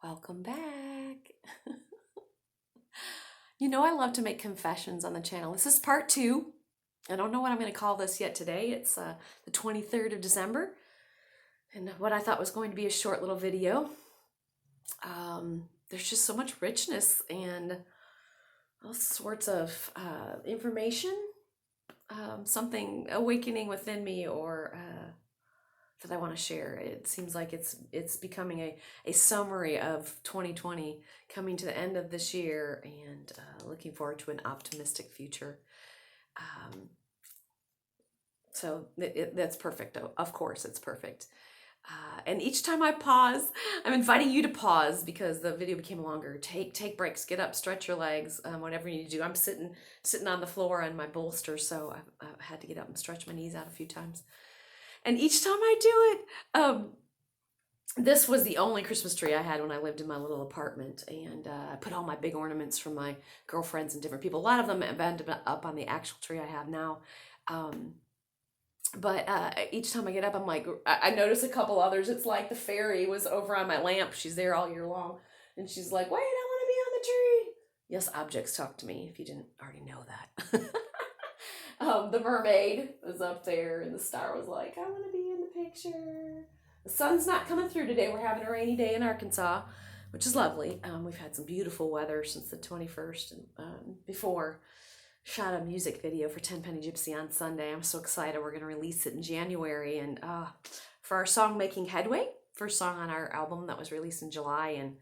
Welcome back. You know, I love to make confessions on the channel. This is part two. I don't know what I'm going to call this yet today. It's the 23rd of December. And what I thought was going to be a short little video. There's just so much richness and all sorts of information. Something awakening within me or that I want to share. It seems like it's becoming a summary of 2020, coming to the end of this year and looking forward to an optimistic future. So that's perfect. Of course, it's perfect. And each time I pause, I'm inviting you to pause because the video became longer. Take breaks, get up, stretch your legs, whatever you need to do. I'm sitting on the floor on my bolster, so I've had to get up and stretch my knees out a few times. And each time I do it, this was the only Christmas tree I had when I lived in my little apartment. And I put all my big ornaments from my girlfriends and different people. A lot of them have ended up on the actual tree I have now. But each time I get up, I'm like, I notice a couple others. It's like the fairy was over on my lamp. She's there all year long. And she's like, wait, I want to be on the tree. Yes, objects talk to me, if you didn't already know that. The mermaid was up there and the star was like, I want to be in the picture. The sun's not coming through today. We're having a rainy day in Arkansas, which is lovely. We've had some beautiful weather since the 21st and before. Shot a music video for 10 Penny Gypsy on Sunday. I'm so excited. We're going to release it in January. And for our song Making Headway, first song on our album that was released in July. And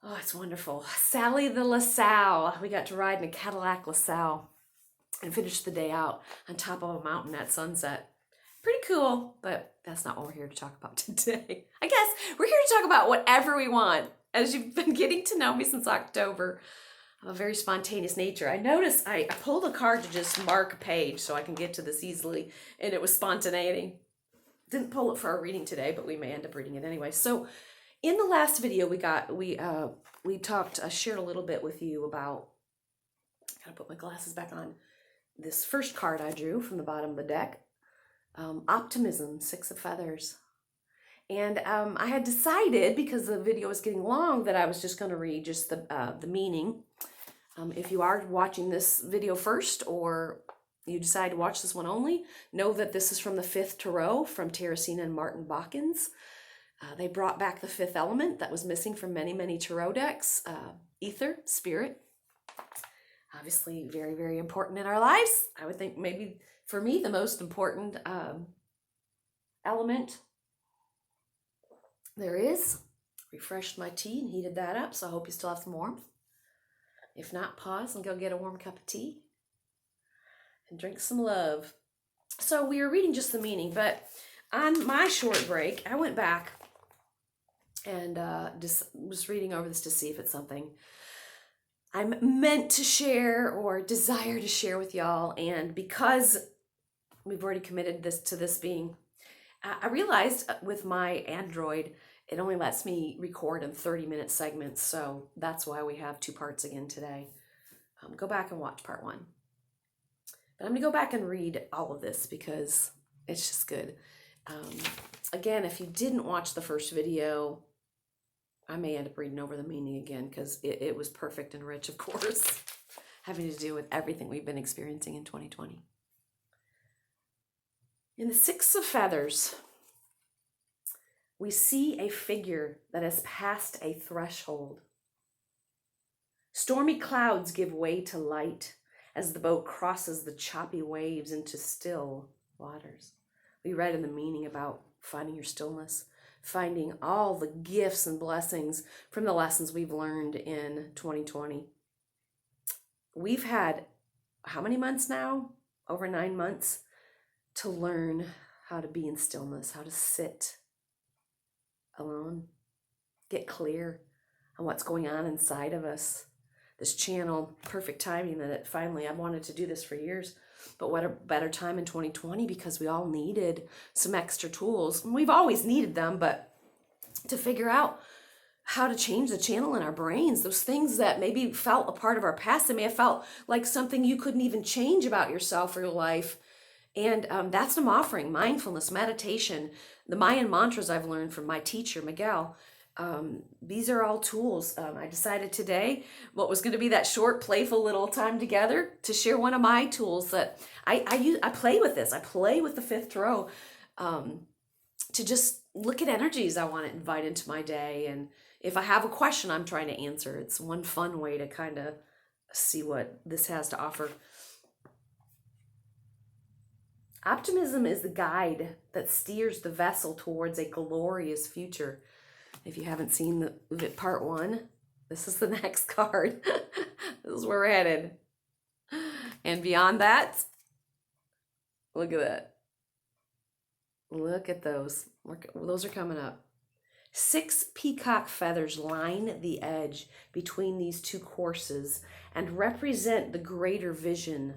oh, it's wonderful. Sally the LaSalle. We got to ride in a Cadillac LaSalle and finish the day out on top of a mountain at sunset. Pretty cool, but that's not what we're here to talk about today. I guess we're here to talk about whatever we want. As you've been getting to know me since October, I'm a very spontaneous nature. I noticed I pulled a card to just mark a page so I can get to this easily, and it was spontaneity. Didn't pull it for our reading today, but we may end up reading it anyway. So in the last video we talked, I shared a little bit with you about, gotta put my glasses back on, this first card I drew from the bottom of the deck, Optimism, Six of Feathers. And I had decided, because the video was getting long, that I was just going to read just the meaning. If you are watching this video first, or you decide to watch this one only, know that this is from the Fifth Tarot from Teresina and Martin Bachens. They brought back the fifth element that was missing from many, many tarot decks, ether, spirit. Obviously very, very important in our lives. I would think maybe for me the most important element there is. Refreshed my tea and heated that up, so I hope you still have some warmth. If not, pause and go get a warm cup of tea and drink some love. So we were reading just the meaning, but on my short break, I went back and just was reading over this to see if it's something I'm meant to share or desire to share with y'all. And because we've already committed to this being, I realized with my Android, it only lets me record in 30-minute segments. So that's why we have two parts again today. Go back and watch part one. But I'm going to go back and read all of this because it's just good. Again, if you didn't watch the first video, I may end up reading over the meaning again because it was perfect and rich, of course, having to do with everything we've been experiencing in 2020. In the Six of Feathers, we see a figure that has passed a threshold. Stormy clouds give way to light as the boat crosses the choppy waves into still waters. We read in the meaning about finding your stillness, finding all the gifts and blessings from the lessons we've learned in 2020. We've had how many months now? Over 9 months to learn how to be in stillness, how to sit alone, get clear on what's going on inside of us. This channel, perfect timing that it finally, I've wanted to do this for years, but what a better time in 2020 because we all needed some extra tools. We've always needed them, but to figure out how to change the channel in our brains, those things that maybe felt a part of our past, that may have felt like something you couldn't even change about yourself or your life. And that's what I'm offering: mindfulness, meditation, the Mayan mantras I've learned from my teacher, Miguel, These are all tools. I decided today what was going to be that short, playful little time together to share one of my tools that I use. I play with this. I play with the fifth row to just look at energies I want to invite into my day. And if I have a question I'm trying to answer, it's one fun way to kind of see what this has to offer. Optimism is the guide that steers the vessel towards a glorious future. If you haven't seen the part one, this is the next card. This is where we're headed. And beyond that, look at that. Look at those. Those are coming up. 6 peacock feathers line the edge between these two courses and represent the greater vision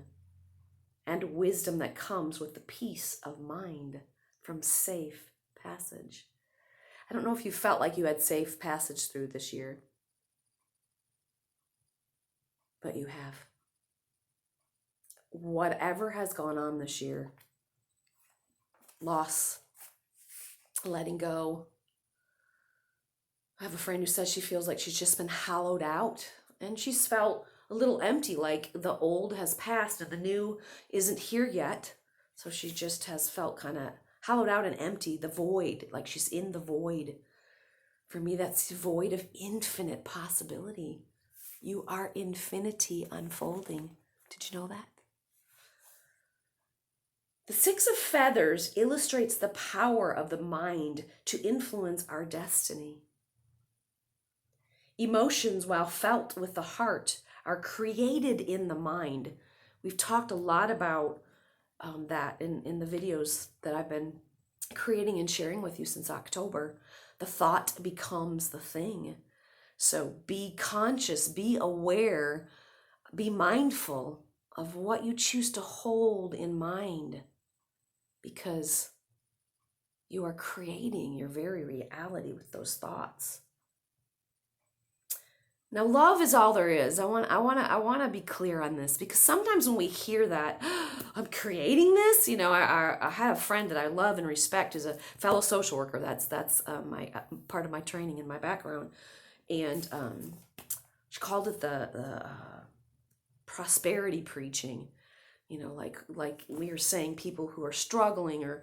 and wisdom that comes with the peace of mind from safe passage. I don't know if you felt like you had safe passage through this year, but you have. Whatever has gone on this year, loss, letting go. I have a friend who says she feels like she's just been hollowed out, and she's felt a little empty, like the old has passed and the new isn't here yet. So she just has felt kind of hollowed out and empty, the void, like she's in the void. For me, that's the void of infinite possibility. You are infinity unfolding. Did you know that? The 6 of feathers illustrates the power of the mind to influence our destiny. Emotions, while felt with the heart, are created in the mind. We've talked a lot about that in the videos that I've been creating and sharing with you since October. The thought becomes the thing. So be conscious, be aware, be mindful of what you choose to hold in mind, because you are creating your very reality with those thoughts. Now, love is all there is. I want to be clear on this, because sometimes when we hear that, I'm creating this, I had a friend that I love and respect, who's a fellow social worker. That's my part of my training and my background, and she called it the prosperity preaching. Like we were saying, people who are struggling or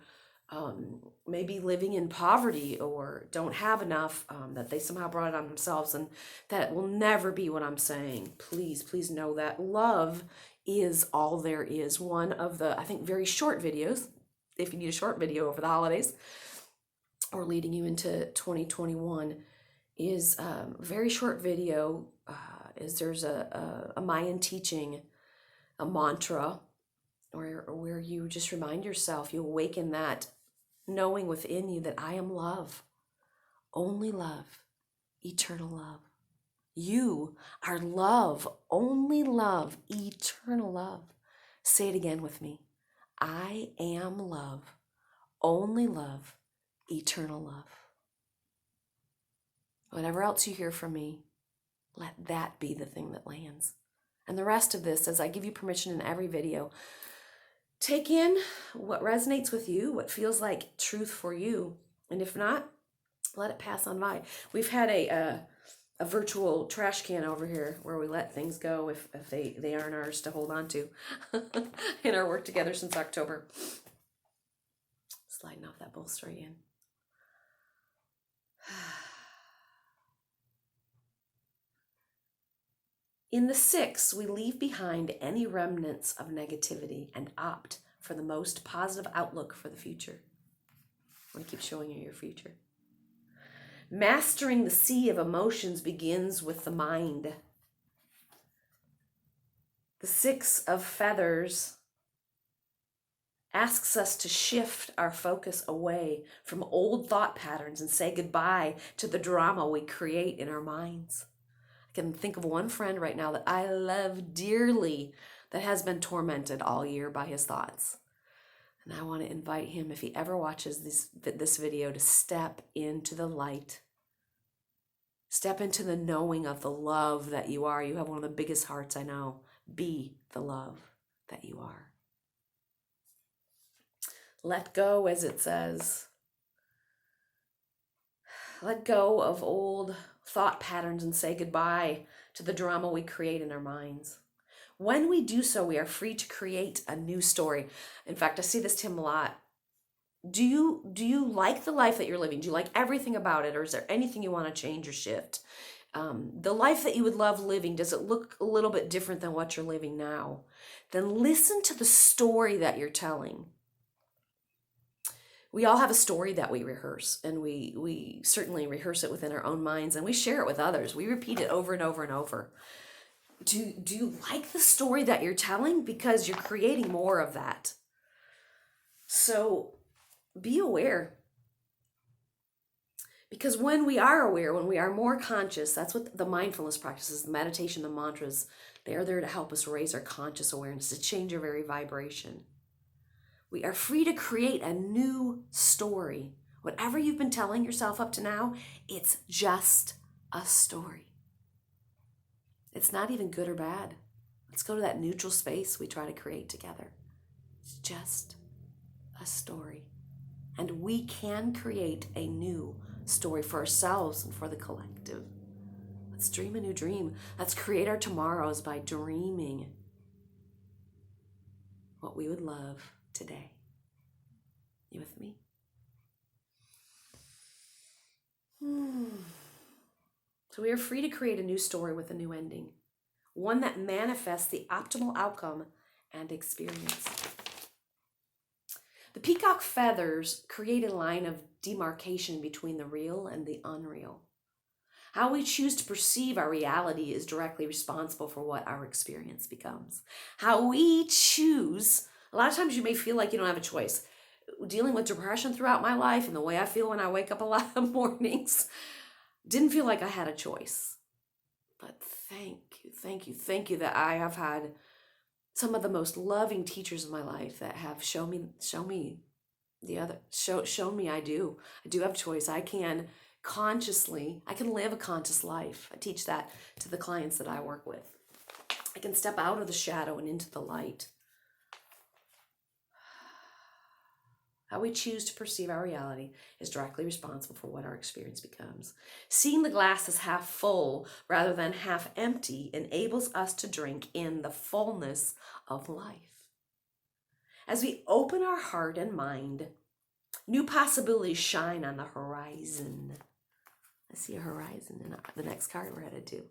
maybe living in poverty or don't have enough, that they somehow brought it on themselves, and that will never be what I'm saying. Please know that love is all there is. One of the, I think, very short videos, if you need a short video over the holidays or leading you into 2021, is a very short video. There's a Mayan teaching, a mantra, where you just remind yourself, you awaken that knowing within you that I am love, only love, eternal love. You are love, only love, eternal love. Say it again with me. I am love, only love, eternal love. Whatever else you hear from me, let that be the thing that lands. And the rest of this, as I give you permission in every video, take in what resonates with you, what feels like truth for you. And if not, let it pass on by. We've had a virtual trash can over here where we let things go if they aren't ours to hold on to in our work together since October. Sliding off that bolster again. In the 6, we leave behind any remnants of negativity and opt for the most positive outlook for the future. I want to keep showing you your future. Mastering the sea of emotions begins with the mind. The 6 of feathers asks us to shift our focus away from old thought patterns and say goodbye to the drama we create in our minds. I can think of one friend right now that I love dearly that has been tormented all year by his thoughts. And I want to invite him, if he ever watches this video, to step into the light. Step into the knowing of the love that you are. You have one of the biggest hearts I know. Be the love that you are. Let go, as it says. Let go of old thought patterns and say goodbye to the drama we create in our minds. When we do so, we are free to create a new story. In fact, I see this, Tim, a lot. Do you like the life that you're living? Do you like everything about it, or is there anything you want to change or shift? The life that you would love living, does it look a little bit different than what you're living now? Then listen to the story that you're telling. We all have a story that we rehearse, and we certainly rehearse it within our own minds, and we share it with others. We repeat it over and over and over. Do you like the story that you're telling? Because you're creating more of that. So be aware. Because when we are aware, when we are more conscious, that's what the mindfulness practices, the meditation, the mantras, they are there to help us raise our conscious awareness, to change our very vibration. We are free to create a new story. Whatever you've been telling yourself up to now, it's just a story. It's not even good or bad. Let's go to that neutral space we try to create together. It's just a story. And we can create a new story for ourselves and for the collective. Let's dream a new dream. Let's create our tomorrows by dreaming what we would love today. You with me? So we are free to create a new story with a new ending, one that manifests the optimal outcome and experience. The peacock feathers create a line of demarcation between the real and the unreal. How we choose to perceive our reality is directly responsible for what our experience becomes. How we choose, a lot of times you may feel like you don't have a choice. Dealing with depression throughout my life and the way I feel when I wake up a lot of mornings, didn't feel like I had a choice. But thank you that I have had some of the most loving teachers in my life that have shown me I do have choice. I can live a conscious life. I teach that to the clients that I work with. I can step out of the shadow and into the light. How we choose to perceive our reality is directly responsible for what our experience becomes. Seeing the glass as half full rather than half empty enables us to drink in the fullness of life. As we open our heart and mind, new possibilities shine on the horizon. I see a horizon in the next card we're headed to. Do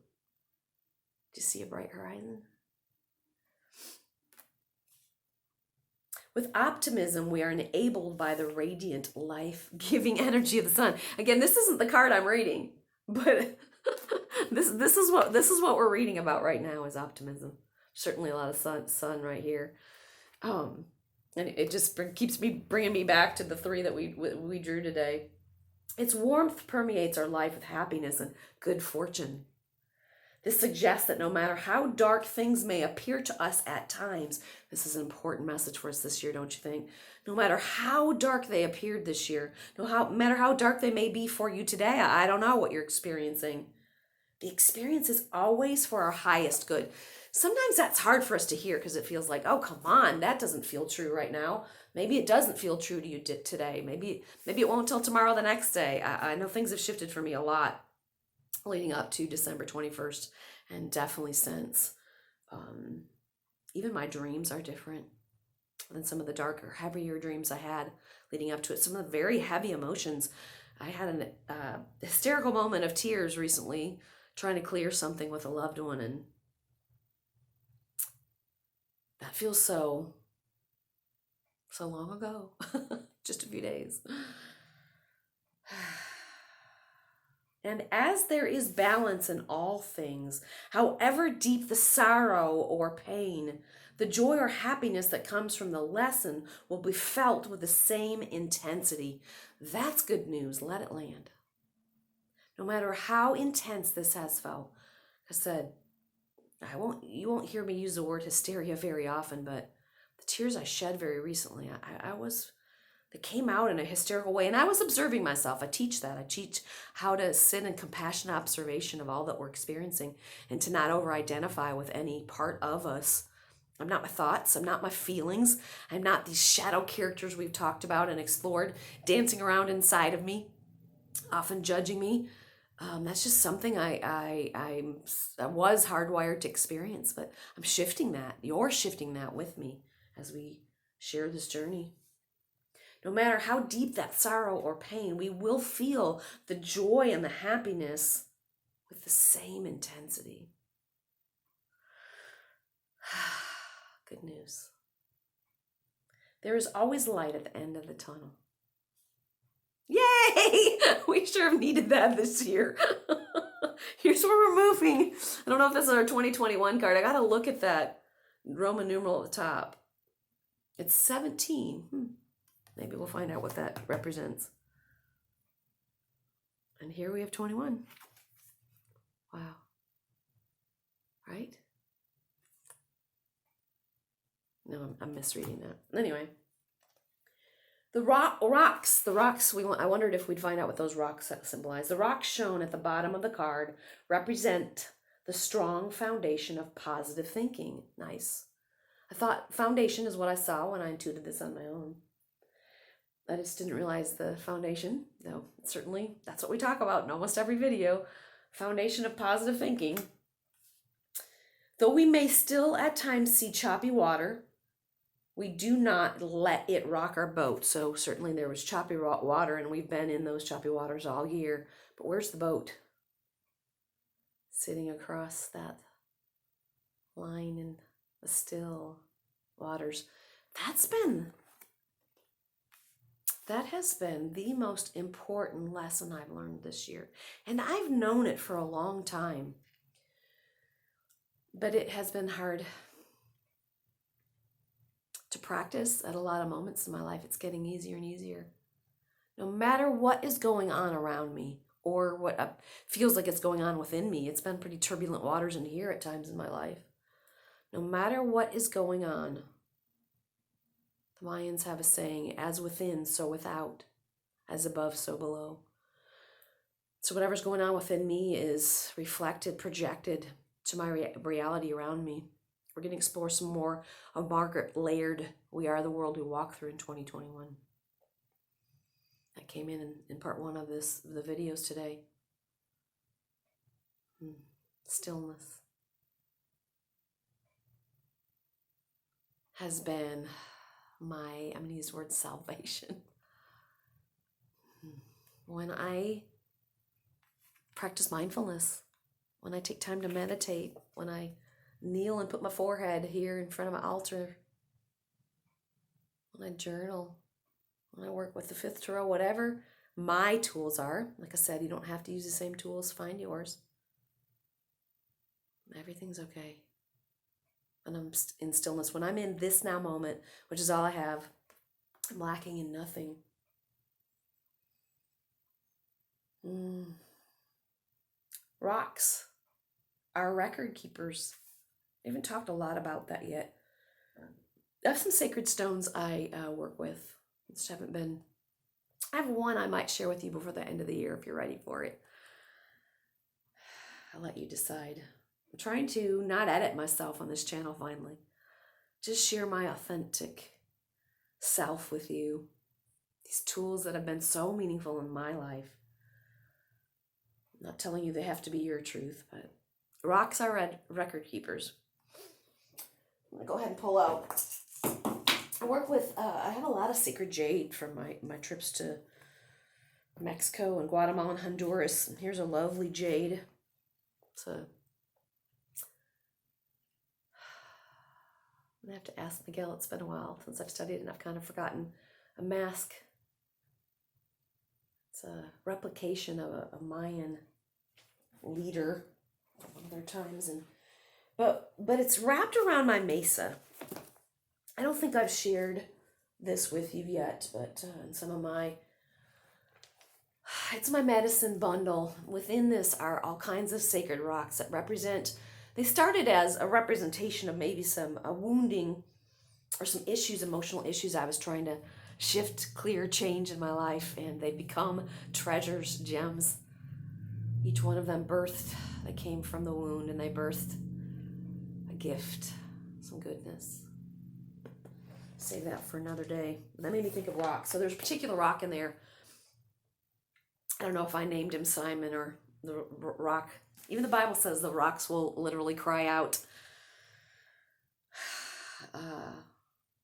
you see a bright horizon? With optimism, we are enabled by the radiant, life-giving energy of the sun. Again, this isn't the card I'm reading, but this is what we're reading about right now is optimism. Certainly a lot of sun right here, and it just keeps bringing me back to the three that we drew today. Its warmth permeates our life with happiness and good fortune. This suggests that no matter how dark things may appear to us at times, this is an important message for us this year, don't you think? No matter how dark they appeared this year, no matter how dark they may be for you today, I don't know what you're experiencing. The experience is always for our highest good. Sometimes that's hard for us to hear because it feels like, oh, come on, that doesn't feel true right now. Maybe it doesn't feel true to you today. Maybe it won't till tomorrow, the next day. I know things have shifted for me a lot leading up to December 21st, and definitely since. Even my dreams are different than some of the darker, heavier dreams I had leading up to it. Some of the very heavy emotions. I had an hysterical moment of tears recently trying to clear something with a loved one, and that feels so long ago. Just a few days. And as there is balance in all things, however deep the sorrow or pain, the joy or happiness that comes from the lesson will be felt with the same intensity. That's good news. Let it land. No matter how intense this has felt. I said, you won't hear me use the word hysteria very often, but the tears I shed very recently, they came out in a hysterical way, and I was observing myself. I teach that. I teach how to sit in compassionate observation of all that we're experiencing and to not over-identify with any part of us. I'm not my thoughts. I'm not my feelings. I'm not these shadow characters we've talked about and explored dancing around inside of me. often judging me. That's just something I was hardwired to experience, but I'm shifting that. You're shifting that with me as we share this journey. No matter how deep that sorrow or pain, we will feel the joy and the happiness with the same intensity. Good news. There is always light at the end of the tunnel. Yay! We sure have needed that this year. Here's where we're moving. I don't know if this is our 2021 card. I got to look at that Roman numeral at the top. It's 17. Maybe we'll find out what that represents. And here we have 21. Wow. Right? No, I'm misreading that. Anyway. The rocks, I wondered if we'd find out what those rocks symbolize. The rocks shown at the bottom of the card represent the strong foundation of positive thinking. Nice. I thought foundation is what I saw when I intuited this on my own. I just didn't realize the foundation, though certainly that's what we talk about in almost every video. Foundation of positive thinking. Though we may still at times see choppy water, we do not let it rock our boat. So certainly there was choppy water, and we've been in those choppy waters all year. But where's the boat? Sitting across that line in the still waters. That has been the most important lesson I've learned this year. And I've known it for a long time. But it has been hard to practice at a lot of moments in my life. It's getting easier and easier. No matter what is going on around me or what feels like it's going on within me, it's been pretty turbulent waters in here at times in my life. No matter what is going on, the Mayans have a saying, as within, so without, as above, so below. So whatever's going on within me is reflected, projected to my reality around me. We're going to explore some more of Margaret Laird, We Are the World We Walk Through in 2021. That came in part one of the videos today. Stillness has been I'm going to use the word salvation. When I practice mindfulness, when I take time to meditate, when I kneel and put my forehead here in front of my altar, when I journal, when I work with the fifth tarot, whatever my tools are. Like I said, you don't have to use the same tools. Find yours. Everything's okay. And I'm in stillness. When I'm in this now moment, which is all I have, I'm lacking in nothing. Rocks are record keepers. I haven't talked a lot about that yet. I have some sacred stones I work with. I have one I might share with you before the end of the year if you're ready for it. I'll let you decide. I'm trying to not edit myself on this channel finally. Just share my authentic self with you. These tools that have been so meaningful in my life. I'm not telling you they have to be your truth, but rocks are record keepers. I'm going to go ahead and pull out. I work with, I have a lot of sacred jade from my trips to Mexico and Guatemala and Honduras. And here's a lovely jade. I'm going to have to ask Miguel. It's been a while since I've studied and I've kind of forgotten. A mask. It's a replication of a Mayan leader at one of their times. But it's wrapped around my mesa. I don't think I've shared this with you yet, but in some of it's my medicine bundle. Within this are all kinds of sacred rocks that represent, they started as a representation of maybe some wounding or some issues, emotional issues I was trying to shift, clear, change in my life, and they become treasures, gems. Each one of them they came from the wound, and they birthed a gift, some goodness. Save that for another day. That made me think of rocks. So there's a particular rock in there. I don't know if I named him Simon or the rock. Even the Bible says the rocks will literally cry out.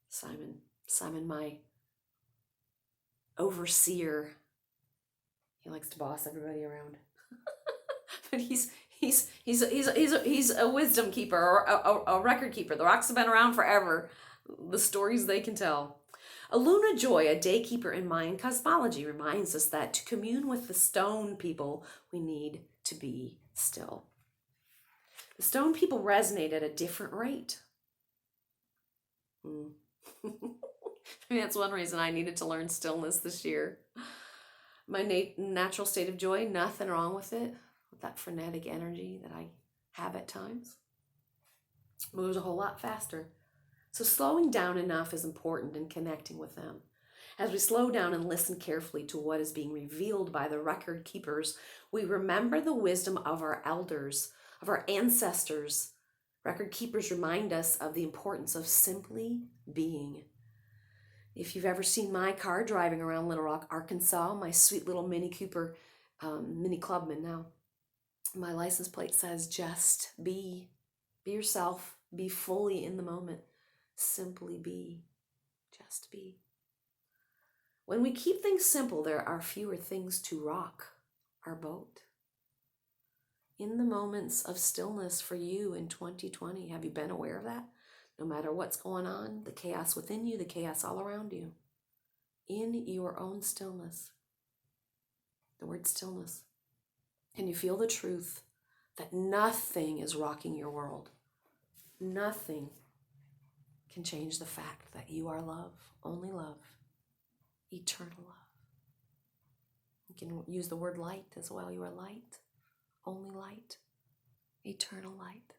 Simon, my overseer. He likes to boss everybody around. But he's a wisdom keeper or a record keeper. The rocks have been around forever. The stories they can tell. A Luna Joy, a daykeeper in Mayan cosmology, reminds us that to commune with the stone people, we need to be still. The stone people resonate at a different rate. Maybe that's one reason I needed to learn stillness this year. My natural state of joy, nothing wrong with it, with that frenetic energy that I have at times. Moves a whole lot faster. So slowing down enough is important in connecting with them. As we slow down and listen carefully to what is being revealed by the record keepers, we remember the wisdom of our elders, of our ancestors. Record keepers remind us of the importance of simply being. If you've ever seen my car driving around Little Rock, Arkansas, my sweet little Mini Cooper, Mini Clubman now, my license plate says just be. Be yourself. Be fully in the moment. Simply be. Just be. When we keep things simple, there are fewer things to rock our boat. In the moments of stillness for you in 2020, have you been aware of that? No matter what's going on, the chaos within you, the chaos all around you, in your own stillness, the word stillness, can you feel the truth that nothing is rocking your world? Nothing can change the fact that you are love, only love, eternal love. You can use the word light as well. You are light, only light, eternal light.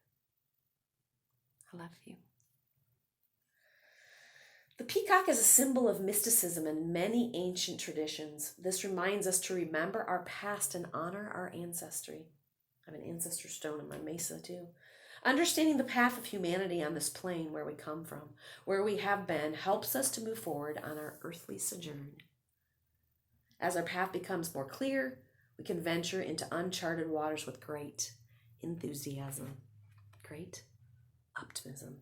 I love you. The peacock is a symbol of mysticism in many ancient traditions. This reminds us to remember our past and honor our ancestry. I have an ancestor stone in my mesa too. Understanding the path of humanity on this plane where we come from, where we have been, helps us to move forward on our earthly sojourn. As our path becomes more clear, we can venture into uncharted waters with great enthusiasm, great optimism.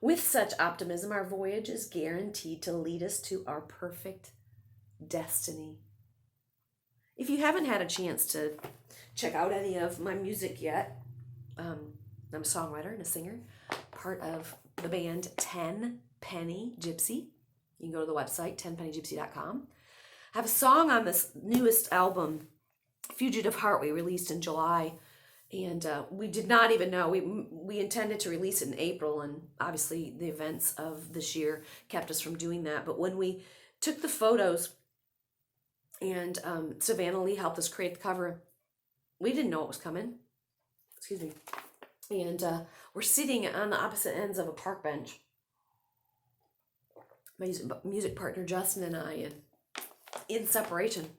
With such optimism, our voyage is guaranteed to lead us to our perfect destiny. If you haven't had a chance to check out any of my music yet, I'm a songwriter and a singer, part of the band 10 Penny Gypsy. You can go to the website, 10pennygypsy.com. I have a song on this newest album, Fugitive Heart, we released in July. And we did not even know. We intended to release it in April, and obviously the events of this year kept us from doing that. But when we took the photos and Savannah Lee helped us create the cover, we didn't know what was coming. Excuse me. And we're sitting on the opposite ends of a park bench. My music partner Justin and I, and in separation.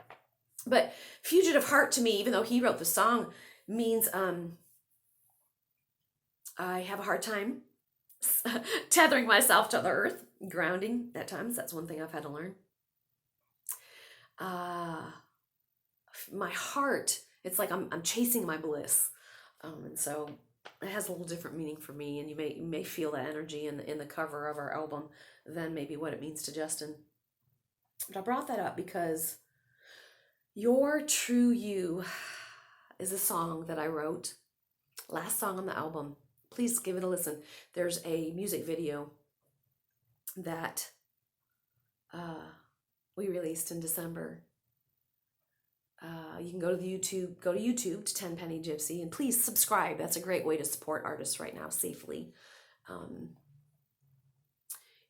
But Fugitive Heart to me, even though he wrote the song, means I have a hard time tethering myself to the earth, grounding at times. That's one thing I've had to learn. My heart, it's like I'm chasing my bliss, and so it has a little different meaning for me. And you may feel that energy in the cover of our album than maybe what it means to Justin. But I brought that up because Your True You is a song that I wrote, last song on the album. Please give it a listen. There's a music video that we released in December. You can go to YouTube to 10 Penny Gypsy, and please subscribe. That's a great way to support artists right now safely.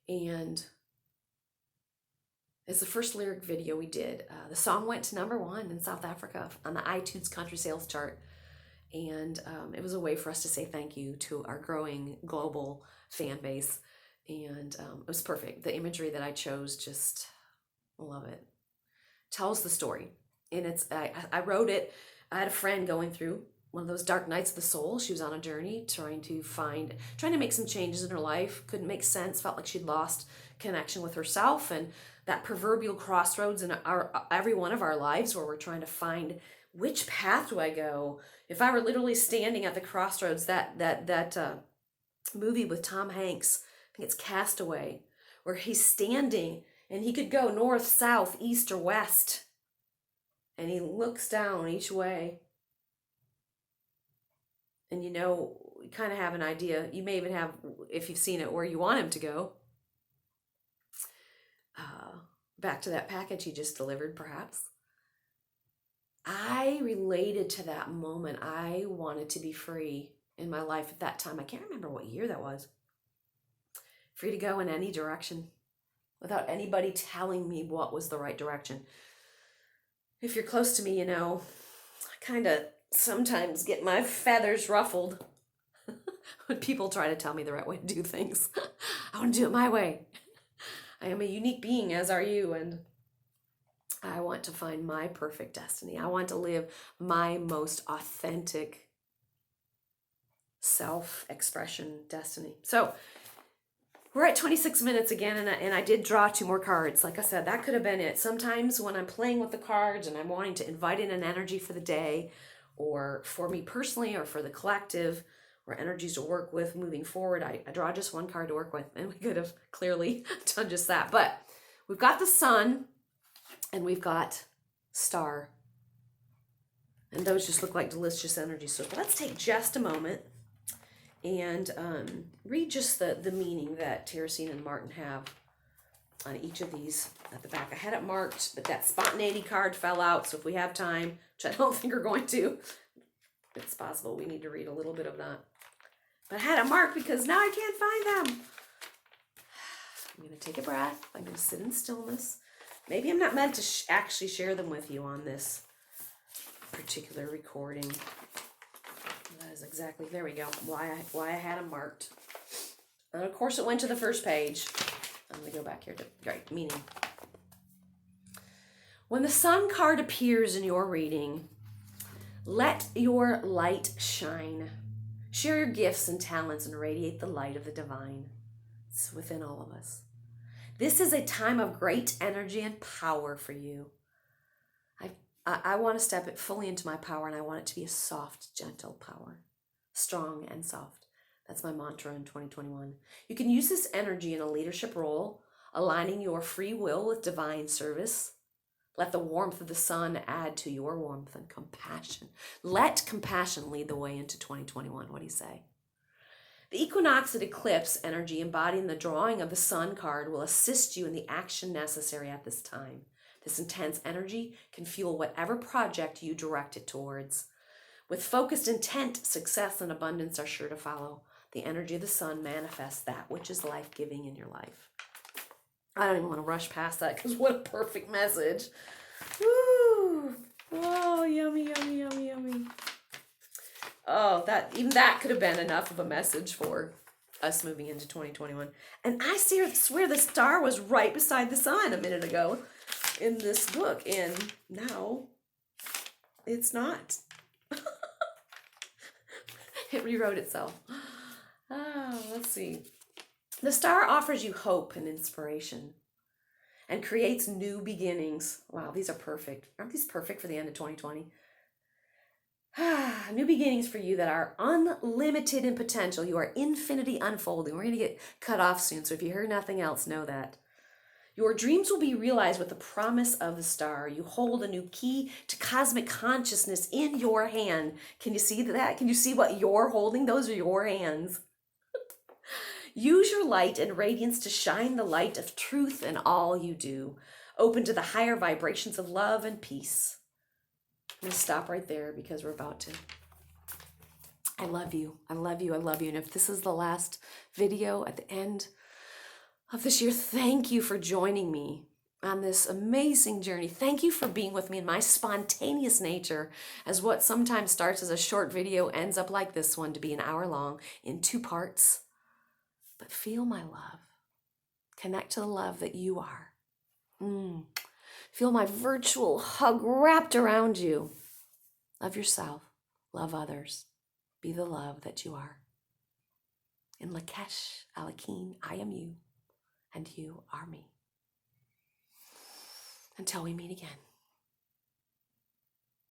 And it's the first lyric video we did. The song went to #1 in South Africa on the iTunes country sales chart. And it was a way for us to say thank you to our growing global fan base. And it was perfect. The imagery that I chose, just love it. Tells the story. And I wrote it. I had a friend going through one of those dark nights of the soul. She was on a journey trying to make some changes in her life. Couldn't make sense. Felt like she'd lost connection with herself, and that proverbial crossroads in every one of our lives where we're trying to find which path do I go. If I were literally standing at the crossroads, that movie with Tom Hanks, I think it's Castaway, where he's standing and he could go north, south, east, or west, and he looks down each way. And you kind of have an idea. You may even have, if you've seen it, where you want him to go. Back to that package he just delivered, perhaps. I related to that moment. I wanted to be free in my life at that time. I can't remember what year that was. Free to go in any direction without anybody telling me what was the right direction. If you're close to me, I kind of sometimes get my feathers ruffled when people try to tell me the right way to do things. I want to do it my way. I am a unique being, as are you, and I want to find my perfect destiny. I want to live my most authentic self-expression destiny. So we're at 26 minutes again, and I did draw 2 more cards. Like I said, that could have been it. Sometimes when I'm playing with the cards and I'm wanting to invite in an energy for the day, or for me personally, or for the collective, or energies to work with moving forward, I draw just 1 card to work with, and we could have clearly done just that. But we've got the sun, and we've got star, and those just look like delicious energy. So let's take just a moment and read just the meaning that Teresina and Martin have on each of these at the back. I had it marked, but that spontaneity card fell out, so if we have time, which I don't think we're going to, it's possible we need to read a little bit of that. But I had it marked because now I can't find them. I'm going to take a breath. I'm going to sit in stillness. Maybe I'm not meant to actually share them with you on this particular recording. That is exactly, there we go, why I had them marked. And of course it went to the first page. I'm going to go back here to, right, meaning. When the sun card appears in your reading, let your light shine. Share your gifts and talents and radiate the light of the divine. It's within all of us. This is a time of great energy and power for you. I want to step it fully into my power, and I want it to be a soft, gentle power. Strong and soft. That's my mantra in 2021. You can use this energy in a leadership role, aligning your free will with divine service. Let the warmth of the sun add to your warmth and compassion. Let compassion lead the way into 2021. What do you say? The equinox and eclipse energy embodying the drawing of the sun card will assist you in the action necessary at this time. This intense energy can fuel whatever project you direct it towards. With focused intent, success and abundance are sure to follow. The energy of the sun manifests that which is life-giving in your life. I don't even want to rush past that because what a perfect message. Woo! Oh, yummy, yummy, yummy, yummy. Oh, that could have been enough of a message for us moving into 2021. And I swear the star was right beside the sun a minute ago in this book, and now it's not. It rewrote itself. Let's see. The star offers you hope and inspiration and creates new beginnings. Wow, these are perfect. Aren't these perfect for the end of 2020? New beginnings for you that are unlimited in potential. You are infinity unfolding. We're going to get cut off soon, so if you hear nothing else, know that. Your dreams will be realized with the promise of the star. You hold a new key to cosmic consciousness in your hand. Can you see that? Can you see what you're holding? Those are your hands. Use your light and radiance to shine the light of truth in all you do. Open to the higher vibrations of love and peace. I'm going to stop right there because we're about to. I love you. I love you. I love you. And if this is the last video at the end of this year, thank you for joining me on this amazing journey. Thank you for being with me in my spontaneous nature, as what sometimes starts as a short video ends up like this one to be an hour long in 2 parts. But feel my love. Connect to the love that you are. Feel my virtual hug wrapped around you. Love yourself. Love others. Be the love that you are. In Lakesh Alakin, I am you, and you are me. Until we meet again.